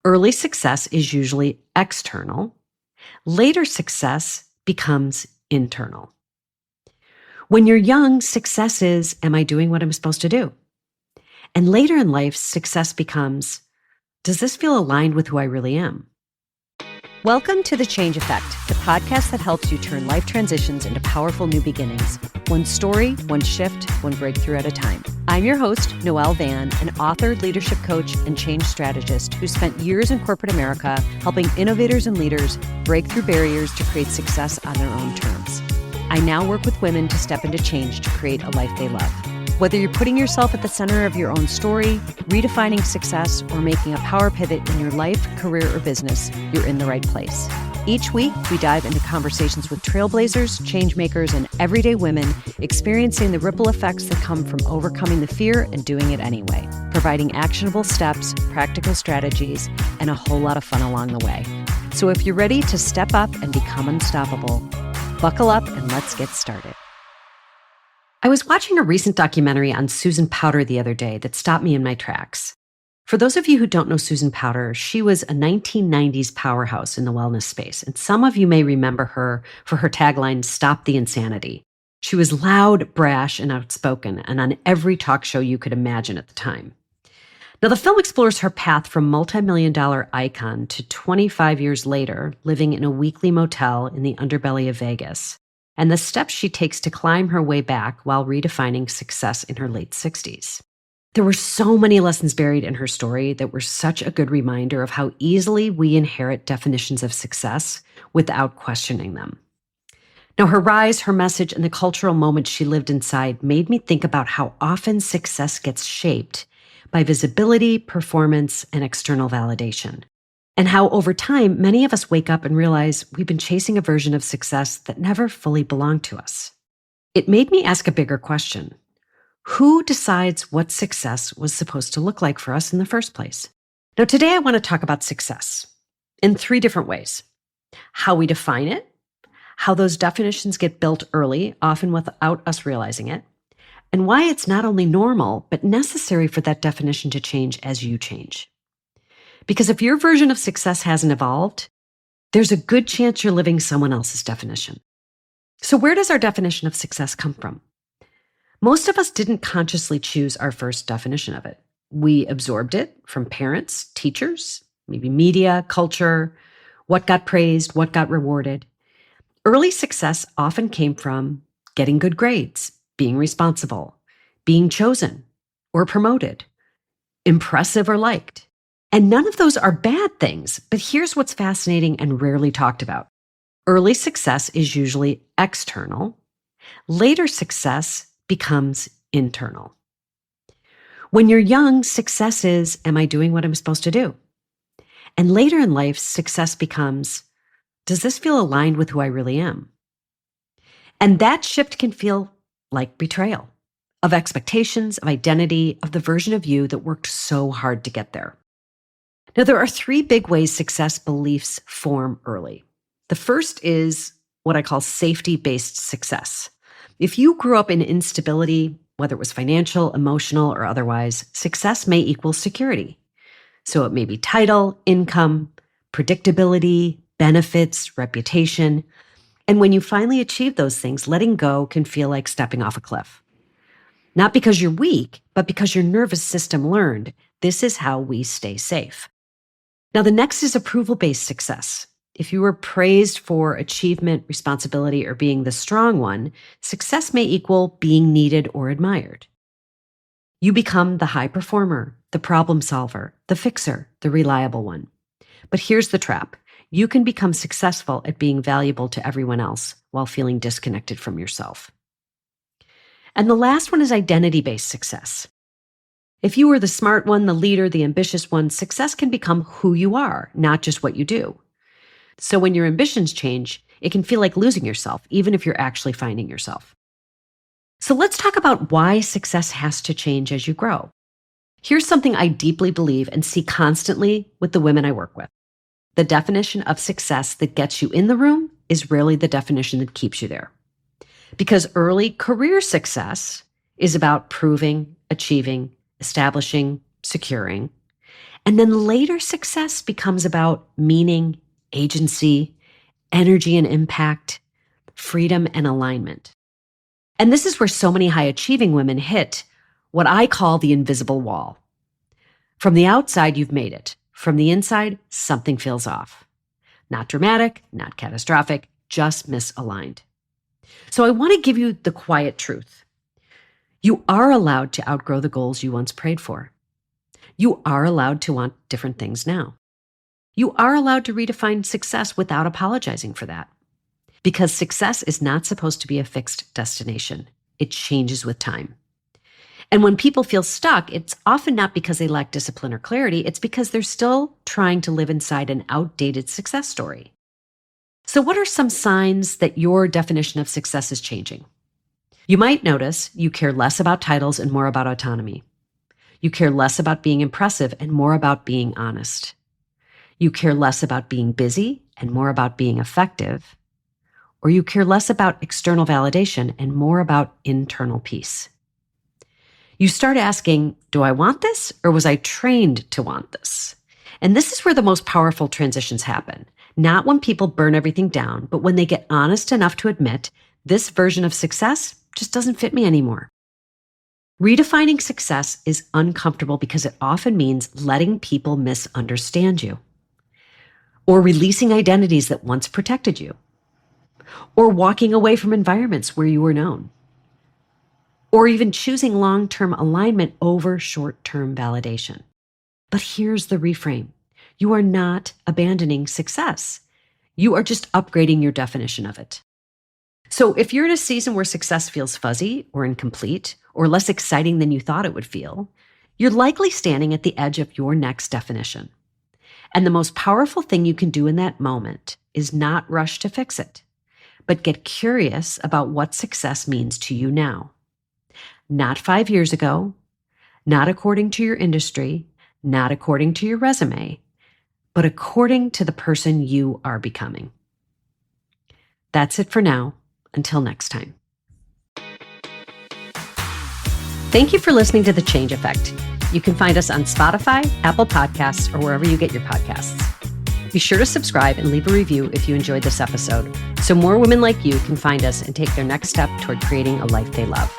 Early success is usually external. Later success becomes internal. When you're young, success is, am I doing what I'm supposed to do? And later in life, success becomes, does this feel aligned with who I really am? Welcome to The Change Effect, the podcast that helps you turn life transitions into powerful new beginnings. One story, one shift, one breakthrough at a time. I'm your host, Noelle Van, an author, leadership coach, and change strategist who spent years in corporate America helping innovators and leaders break through barriers to create success on their own terms. I now work with women to step into change to create a life they love. Whether you're putting yourself at the center of your own story, redefining success, or making a power pivot in your life, career, or business, you're in the right place. Each week, we dive into conversations with trailblazers, changemakers, and everyday women experiencing the ripple effects that come from overcoming the fear and doing it anyway, providing actionable steps, practical strategies, and a whole lot of fun along the way. So if you're ready to step up and become unstoppable, buckle up and let's get started. I was watching a recent documentary on Susan Powter the other day that stopped me in my tracks. For those of you who don't know Susan Powter, she was a 1990s powerhouse in the wellness space, and some of you may remember her for her tagline, "Stop the Insanity." She was loud, brash, and outspoken, and on every talk show you could imagine at the time. Now, the film explores her path from multi-million-dollar icon to 25 years later, living in a weekly motel in the underbelly of Vegas, and the steps she takes to climb her way back while redefining success in her late 60s. There were so many lessons buried in her story that were such a good reminder of how easily we inherit definitions of success without questioning them. Now, her rise, her message, and the cultural moment she lived inside made me think about how often success gets shaped by visibility, performance, and external validation. And how over time, many of us wake up and realize we've been chasing a version of success that never fully belonged to us. It made me ask a bigger question. Who decides what success was supposed to look like for us in the first place? Now, today I want to talk about success in 3 different ways. How we define it, how those definitions get built early, often without us realizing it, and why it's not only normal, but necessary for that definition to change as you change. Because if your version of success hasn't evolved, there's a good chance you're living someone else's definition. So where does our definition of success come from? Most of us didn't consciously choose our first definition of it. We absorbed it from parents, teachers, maybe media, culture, what got praised, what got rewarded. Early success often came from getting good grades, being responsible, being chosen or promoted, impressive or liked. And none of those are bad things, but here's what's fascinating and rarely talked about. Early success is usually external. Later success becomes internal. When you're young, success is, am I doing what I'm supposed to do? And later in life, success becomes, does this feel aligned with who I really am? And that shift can feel like betrayal of expectations, of identity, of the version of you that worked so hard to get there. Now, there are 3 big ways success beliefs form early. The first is what I call safety-based success. If you grew up in instability, whether it was financial, emotional, or otherwise, success may equal security. So it may be title, income, predictability, benefits, reputation. And when you finally achieve those things, letting go can feel like stepping off a cliff. Not because you're weak, but because your nervous system learned this is how we stay safe. Now, the next is approval-based success. If you were praised for achievement, responsibility, or being the strong one, success may equal being needed or admired. You become the high performer, the problem solver, the fixer, the reliable one. But here's the trap. You can become successful at being valuable to everyone else while feeling disconnected from yourself. And the last one is identity-based success. If you were the smart one, the leader, the ambitious one, success can become who you are, not just what you do. So when your ambitions change, it can feel like losing yourself, even if you're actually finding yourself. So let's talk about why success has to change as you grow. Here's something I deeply believe and see constantly with the women I work with. The definition of success that gets you in the room is rarely the definition that keeps you there. Because early career success is about proving, achieving, establishing, securing. And then later success becomes about meaning, agency, energy and impact, freedom and alignment. And this is where so many high achieving women hit what I call the invisible wall. From the outside, you've made it. From the inside, something feels off. Not dramatic, not catastrophic, just misaligned. So I want to give you the quiet truth. You are allowed to outgrow the goals you once prayed for. You are allowed to want different things now. You are allowed to redefine success without apologizing for that. Because success is not supposed to be a fixed destination. It changes with time. And when people feel stuck, it's often not because they lack discipline or clarity. It's because they're still trying to live inside an outdated success story. So what are some signs that your definition of success is changing? You might notice you care less about titles and more about autonomy. You care less about being impressive and more about being honest. You care less about being busy and more about being effective. Or you care less about external validation and more about internal peace. You start asking, do I want this or was I trained to want this? And this is where the most powerful transitions happen. Not when people burn everything down, but when they get honest enough to admit this version of success just doesn't fit me anymore. Redefining success is uncomfortable because it often means letting people misunderstand you, or releasing identities that once protected you, or walking away from environments where you were known, or even choosing long-term alignment over short-term validation. But here's the reframe. You are not abandoning success. You are just upgrading your definition of it. So if you're in a season where success feels fuzzy or incomplete or less exciting than you thought it would feel, you're likely standing at the edge of your next definition. And the most powerful thing you can do in that moment is not rush to fix it, but get curious about what success means to you now. Not 5 years ago, not according to your industry, not according to your resume, but according to the person you are becoming. That's it for now. Until next time. Thank you for listening to The Change Effect. You can find us on Spotify, Apple Podcasts, or wherever you get your podcasts. Be sure to subscribe and leave a review if you enjoyed this episode, so more women like you can find us and take their next step toward creating a life they love.